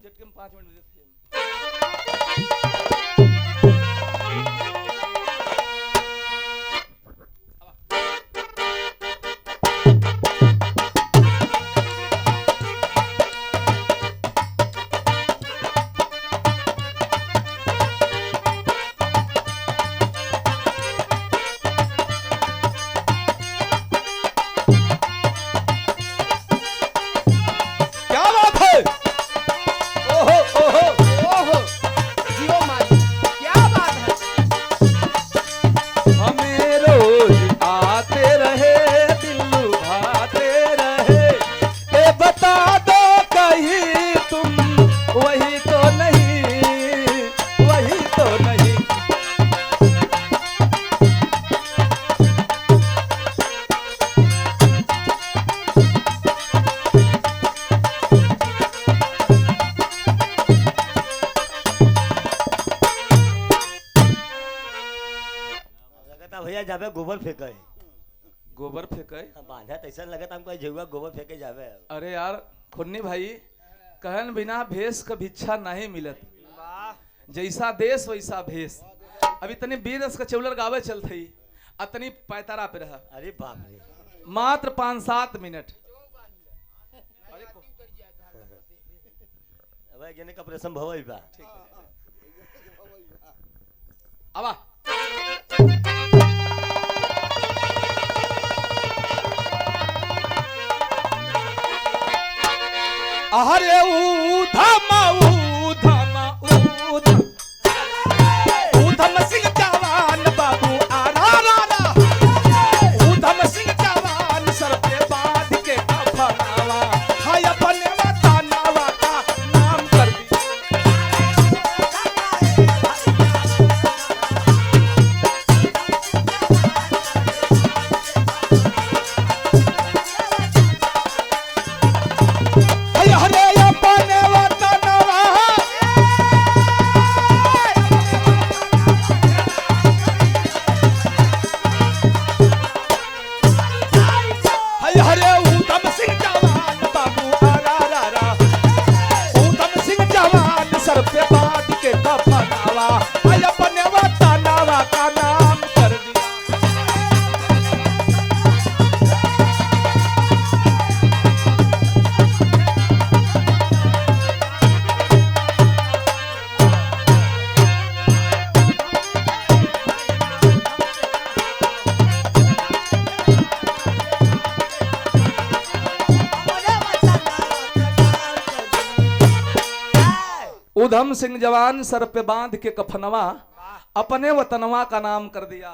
झटके में 5 मिनट देते हैं। भैया जावे गोबर फेंके गोबर फेंके बांधा तैसा लगता हमको झुआ गोबर फेंके जावे। अरे यार खुन्नी भाई कहन बिना भेष का भिक्षा नहीं मिलत, जैसा देश वैसा भेष। अभी तनी 20 का चौलर गावे चलते अतनी पैतारा पे रहा। अरे बाप रे मात्र 5-7 मिनट वैज्ञानिक ऑपरेशन भवई बा। आवा अरे ऊधम ऊधम ऊधम ऊधम सिंह जवान बाबू आरा रा ऊधम सिंह जवान सर पे बांध के कफनावा हाय अपने वतनवा का नाम कर दी। हरे अपने वतनवा हरे ऊधम सिंह जवान बाबू आरा रा ऊधम सिंह जवान सर पे बांध के कफनावा हाय अपने वतनवा का नाम कर दिया। ऊधम सिंह जवान सर पे बांध के कफनवा अपने वतनवा का नाम कर दिया।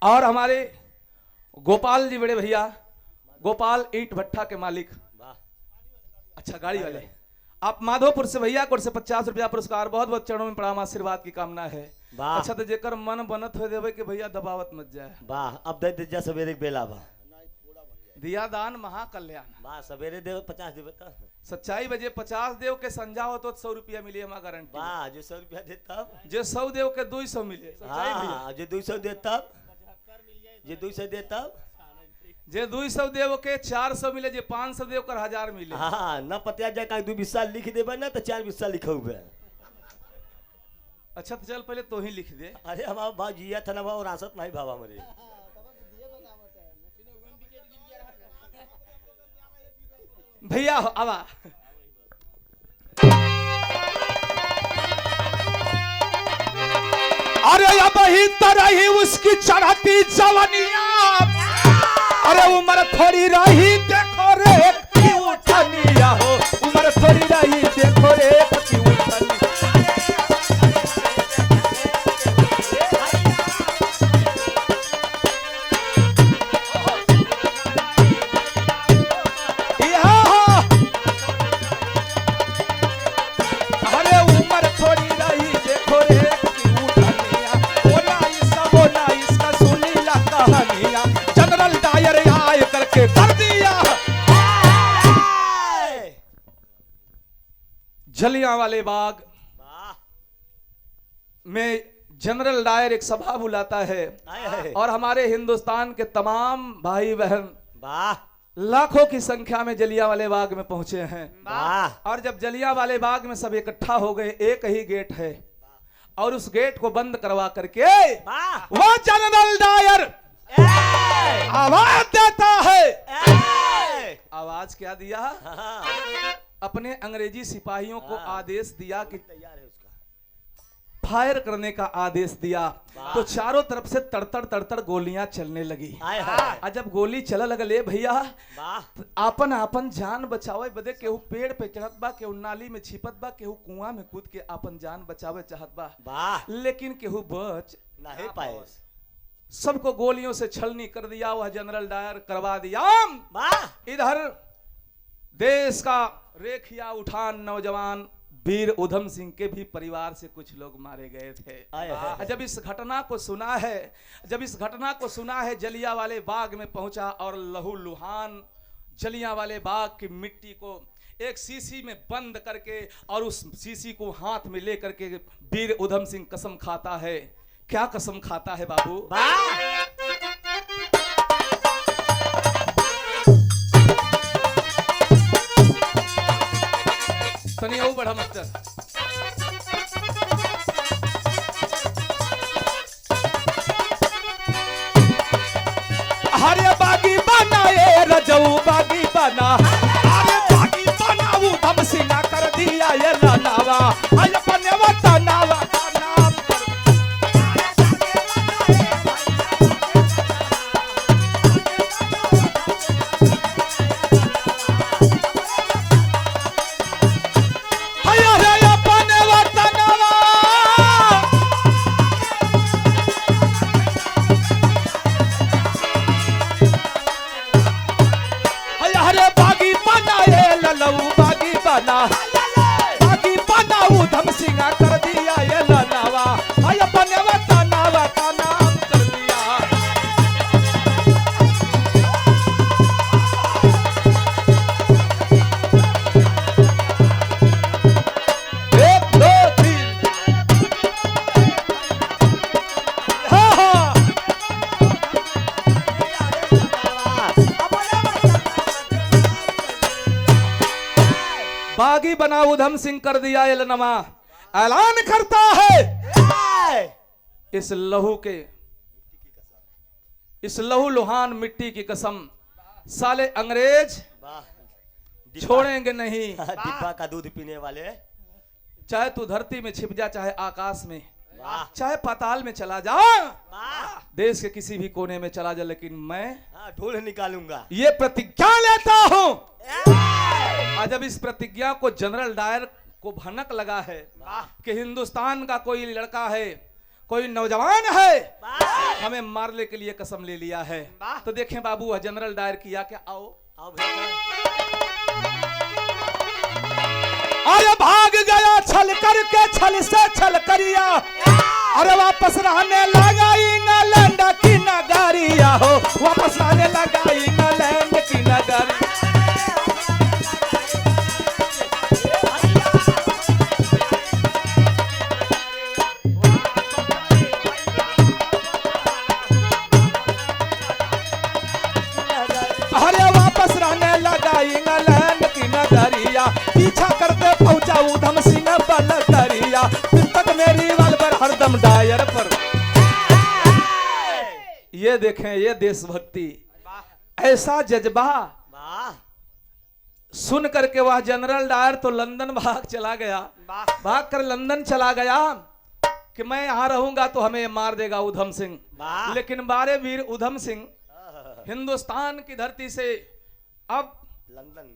और हमारे गोपाल जी बड़े भैया गोपाल ईंट भट्ठा के मालिक, अच्छा गाड़ी वाले, आप माधोपुर से भैया को 50 रुपया पुरस्कार। बहुत बहुत चरणों में प्रणाम, आशीर्वाद की कामना है। अच्छा तो जेकर मन बनत हो देवे कि भैया दबावत मत जाए। वाह अब दे दे जा सवेरे के बेला बा दिया दान महाकल्याण। वाह सवेरे देव 50 देव त सच्चाई बजे 50 देव के संजा हो तो 100 रुपया मिले हमारा गारंटी। वाह जो 100 रुपया दे तब जो 100 देव के 200 मिले। हाँ जो 200 दे तब जे 200 दे तब जे 200 देव के 400 मिले, जे 500 देव कर 1000 मिले। हाँ न पतिया जाए का 2 बिस्सा लिख देबे ना तो 4 बिस्सा लिखो हुए। अच्छा तो चल पहले तो ही लिख दे। अरे हमारा भाव जिया था ना भाव रासत नहीं भाव हमारे। भैया आवा अरे अब ही तरह ही उसकी चढ़ती जवानिया, अरे उम्र थोड़ी रही देखो रे की उठनिया हो, उम्र थोड़ी रही देखो रे की उठनिया। जनरल डायर आए करके कर दिया। जलियांवाले बाग में जनरल डायर एक सभा बुलाता है और हमारे हिंदुस्तान के तमाम भाई बहन लाखों की संख्या में जलियांवाले बाग में पहुंचे हैं। वाह और जब जलियांवाले बाग में सब इकट्ठा हो गए, एक ही गेट है और उस गेट को बंद करवा करके वाह वो जनरल डायर आवाज देता है। आवाज क्या दिया? अपने अंग्रेजी सिपाहियों को आदेश दिया कि तैयार है उसका, फायर करने का आदेश दिया। तो चारों तरफ से तड़तड़ तड़तड़ गोलियां चलने लगी। हाय हाय और जब गोली चल लगले भैया, वाह आपन आपन जान बचावे बदे केहू पेड़ पे चढ़त बा, केहू नाली में छिपत बा, केहू कुआं में कूद के आपन जान बचावे चाहत बा, वाह लेकिन केहू बच नहीं पाए। सबको गोलियों से छलनी कर दिया। वह जनरल डायर करवा दिया। वाह इधर देश का रेखिया उठान नौजवान वीर उधम सिंह के भी परिवार से कुछ लोग मारे गए थे। जब इस घटना को सुना है जलियांवाले बाग में पहुंचा और लहू लुहान जलियांवाले बाग की मिट्टी को एक शीशी में बंद करके और उस शीशी को हाथ में लेकर के वीर उधम सिंह कसम खाता है। क्या कसम खाता है बाबू? तनी आओ बड़ा मास्टर। अरे बागी बना ये रजऊ बागी बना, अरे बागी बना उधम सिंह कर दिया ये लानावा, अरे बने वतनावा का नाम बागी बना उधम सिंह कर दिया ये लानावा, आय बने वतनावा का नाम कर दिया। एक दो तीन, हाँ हाँ बागी बना उधम सिंह कर दिया एलनमा। ऐलान करता है इस लहू लुहान मिट्टी की कसम, साले अंग्रेज छोड़ेंगे नहीं। डिब्बा का दूध पीने वाले, चाहे तू धरती में छिप जा, चाहे आकाश में, चाहे पाताल में चला जा, देश के किसी भी कोने में चला जा, लेकिन मैं ढोल निकालूंगा। ये प्रतिज्ञा लेता हूं। आज जब इस प्रतिज्ञा को जनरल डायर को भनक लगा है कि हिंदुस्तान का कोई लड़का है, कोई नौजवान है, हमें मारने के लिए कसम ले लिया है। तो देखें बाबू जनरल डायर किया क्या? आओ अरे भाग गया छल करके, छल से छल करिया, अरे वापस रहने लगा इंग्लैंड की नगरिया हो, वापस रहने लगा इंग्लैंड की नगरिया। इंग्लैंड की नगरिया, पीछा करते पहुंचा उधम सिंह बलदरिया, तक मेरी वालबर हरदम डायर पर। ये देखें, ये देशभक्ति, ऐसा जज्बा सुन करके वह जनरल डायर तो लंदन भाग कर लंदन चला गया कि मैं यहां रहूंगा तो हमें मार देगा उधम सिंह। लेकिन बारे वीर उधम सिंह हिंदुस्तान की धरती से अब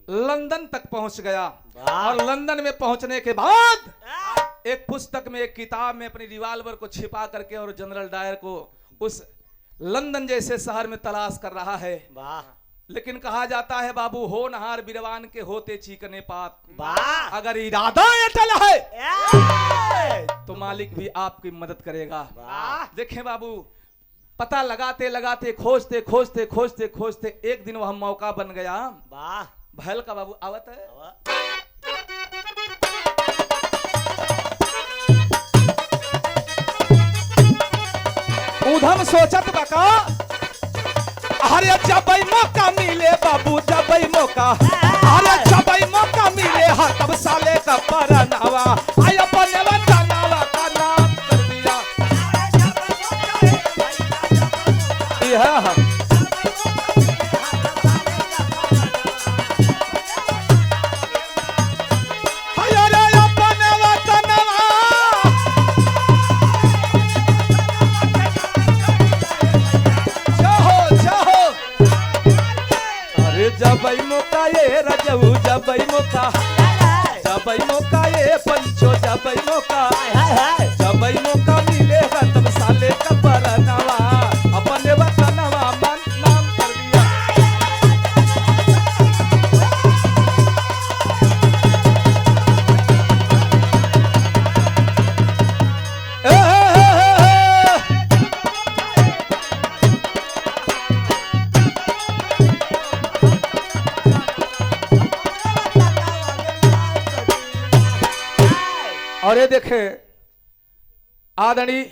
लंदन तक पहुंच गया। और लंदन में पहुंचने के बाद एक पुस्तक में, एक किताब में अपनी रिवाल्वर को छिपा करके और जनरल डायर को उस लंदन जैसे शहर में तलाश कर रहा है। लेकिन कहा जाता है बाबू, होनहार बिरवान के होते चीकने पात, अगर इरादा अटल है तो मालिक भी आपकी मदद करेगा। देखें बाबू, पता लगाते लगाते खोजते खोजते खोजते खोजते एक दिन वह मौका बन गया। भैल का बाबू आवत है। उधम सोचत बका अरे जब मौका मिले बाबू जब मौका, अरे जब मौका मिले हाँ तब साले का परनावा आय अपने वतनवा का नाम कर दिया। यह जबई मौका ये रजऊ जबई मौका ये पंचो जबई मौका मिले तब साले का परनावा अपने वतनवा मन नाम कर दिया। और ये देखे आदरणीय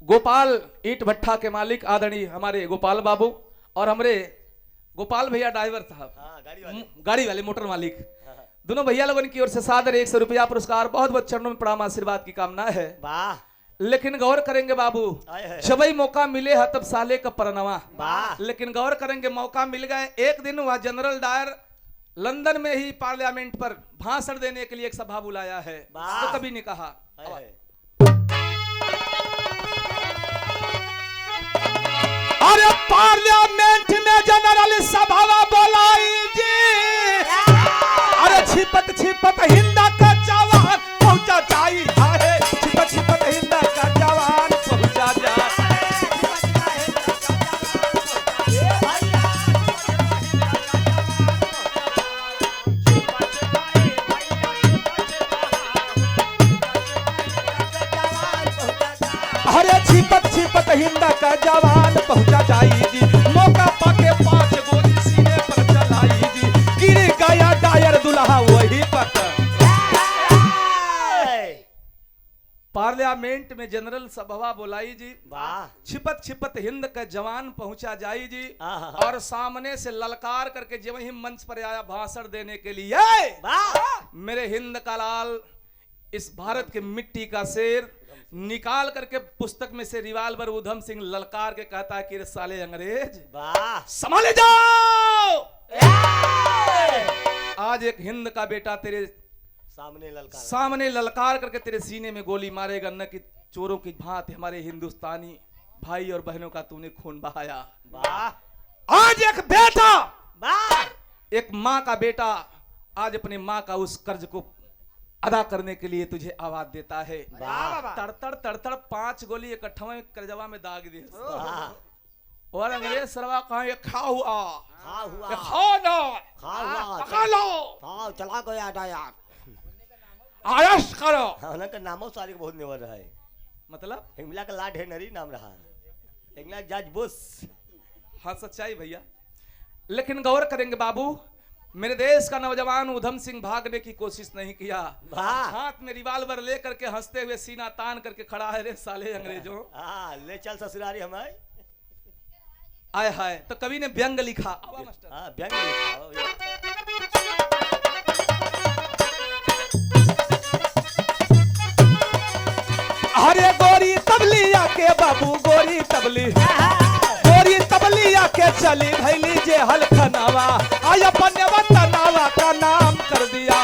गोपाल ईट भट्ठा के मालिक आदरणीय हमारे गोपाल बाबू और हमारे गोपाल भैया ड्राइवर साहब गाड़ी वाले मोटर मालिक, दोनों भैया लोगों की ओर से सादर 100 रुपया पुरस्कार बहुत बहुत चरणों में प्रणाम आशीर्वाद की कामना है। लेकिन गौर करेंगे बाबू जब ही मौका मिले है तब साले का परनावा, लेकिन गौर करेंगे मौका मिल गए। एक दिन वह जनरल डायर लंदन में ही पार्लियामेंट पर भाषण देने के लिए एक सभा बुलाया है, तो कभी ने कहा अरे पार्लियामेंट में जनरल सभा बुलाई जी, अरे छिपत छिपत हिंदा का जवान पहुंचा जाई है, छिपत छिपत हिंदा का जवान पहुंचा जाए। छिपत छिपत हिंदा का जवान पहुंचा जाई जी, मौका पाके 5 गोली सीने पर चलाई जी, गिर गया डायर दुल्हा वही पर। पार्लियामेंट में जनरल सभा बुलाई जी, छिपत छिपत हिंद का जवान पहुंचा जाई जी, और सामने से ललकार करके जब ही मंच पर आया भाषण देने के लिए, मेरे हिंद का लाल इस भारत के मिट्टी का शेर निकाल करके पुस्तक में से रिवाल्वर उधम सिंह ललकार के कहता है कि रे साले अंग्रेज संभाले जाओ, आज एक हिंद का बेटा तेरे सामने ललकार करके तेरे सीने में गोली मारेगा न कि चोरों की भांति हमारे हिंदुस्तानी भाई और बहनों का तूने खून बहाया। आज एक बेटा, एक माँ का बेटा आज अपने माँ का उस कर्ज को अदा करने के लिए तुझे आवाज देता है। तड़तड़ 5 गोली इकट्ठा करजवा में दाग दी, और अंग्रेज सरवा कहा ये खा हुआ चला गया डायर आयश करो। का नामो सारी बहुत नेवर है, मतलब हिमला का लाड है नरी नाम रहा, इंग्लैंड जज बुश। हाँ सच्चाई भैया, लेकिन गौर करेंगे बाबू, मेरे देश का नौजवान उधम सिंह भागने की कोशिश नहीं किया, हाथ में रिवाल्वर लेकर के हंसते हुए सीना तान करके खड़ा है, रे साले अंग्रेजों ले चल ससुरारी हमें आए हाय। तो कवि ने व्यंग लिखा, व्यंग लिखा। अरे गोरी तबलिया के बाबू गोरी तबलिया के चली भैली जे हलखनावा आय अपने वतनवा का नाम कर दिया।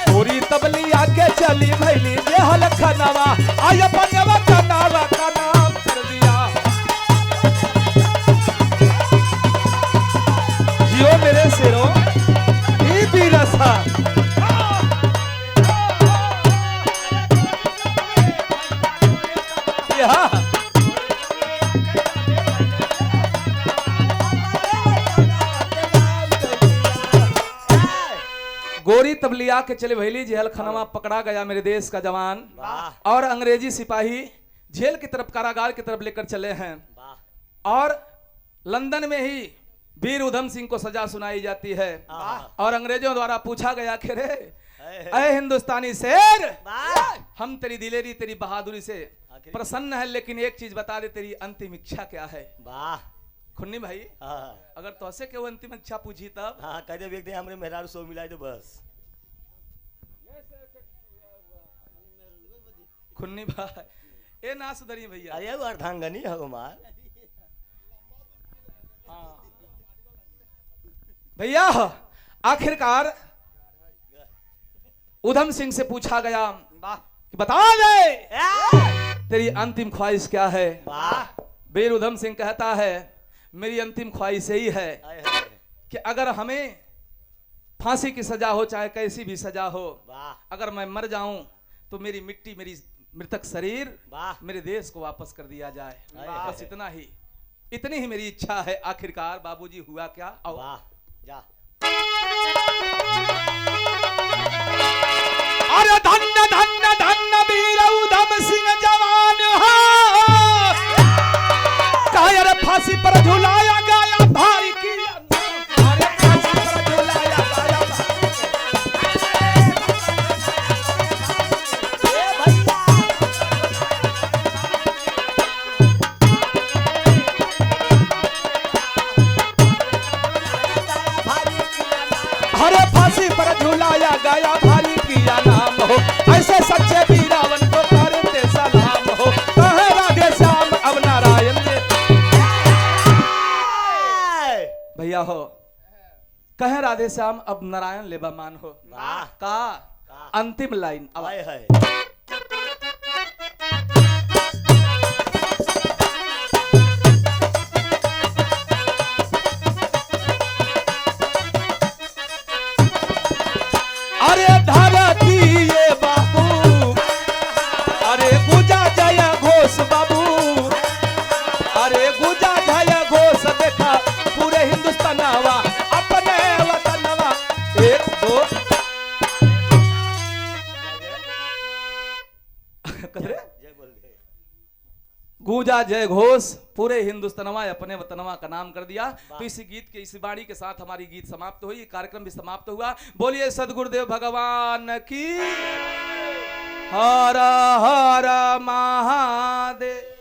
गोरी तबलिया के चली भैली जे हलखनावा आय अपने वतनवा का नाम कर दिया। जियो मेरे शेरों ई भी रसा। गोरी तबलिया के चले भैली जेल खनवा पकड़ा गया मेरे देश का जवान, वाह और अंग्रेजी सिपाही जेल की तरफ कारागार की तरफ लेकर चले हैं। वाह और लंदन में ही वीर उधम सिंह को सजा सुनाई जाती है, और अंग्रेजों द्वारा पूछा गया कि रे अरे हिंदुस्तानी शेर, वाह हम तेरी दिलेरी तेरी बहादुरी से प्रसन्न है, लेकिन एक चीज बता दे, तेरी अंतिम इच्छा क्या है? वाह खुन्नी भाई, हाँ अगर तोसे केहू अंतिम इच्छा पूछी तब हाँ कहते व्यक्ति हमरे मेहरारू सो मिलाए तो बस। खुन्नी भाई ए ना सुधरी भैया। अरे वो अर्धांगनी है कुमार। भैया आखिरकार उधम सिंह से पूछा गया कि बता दे तेरी अंतिम ख्वाहिश क्या है? वाह वीर उधम सिंह कहता है मेरी अंतिम ख्वाहिश यही है कि अगर हमें फांसी की सजा हो चाहे कैसी भी सजा हो, वाह अगर मैं मर जाऊं तो मेरी मिट्टी मेरी मृतक शरीर वाह मेरे देश को वापस कर दिया जाए। वाह। बस इतना ही, इतनी ही मेरी इच्छा है। आखिरकार बाबूजी हुआ क्या? आओ। वाह जा अरे धन्य धन्य धन्य वीर उधम सिंह जवान हो, कायर फांसी पर झुलाया गया भाई की। अरे फांसी पर झुलाया गया हरे फांसी पर झुलाया गया भाई किया नाम हो, ऐसे सच्चे वीरावन को करते सलाम हो। कहे राधे श्याम अब नारायण दे भैया हो, कहे राधे श्याम अब नारायण लेबा मान हो। वाह का अंतिम लाइन अब आए है अरे धरती ये बाबू, अरे गुजा जय घोष बाबू, अरे गुजा जय घोष देखा पूरे हिंदुस्तानवा अपने वतनवा। एक दो कदरे जय बोल दे गूंजा जय घोष पूरे हिंदुस्तानवा अपने वतनवा का नाम कर दिया। तो इस गीत के इस वाणी के साथ हमारी गीत समाप्त हुई, कार्यक्रम भी समाप्त हुआ। बोलिए सदगुरुदेव भगवान की। हर हर महादेव।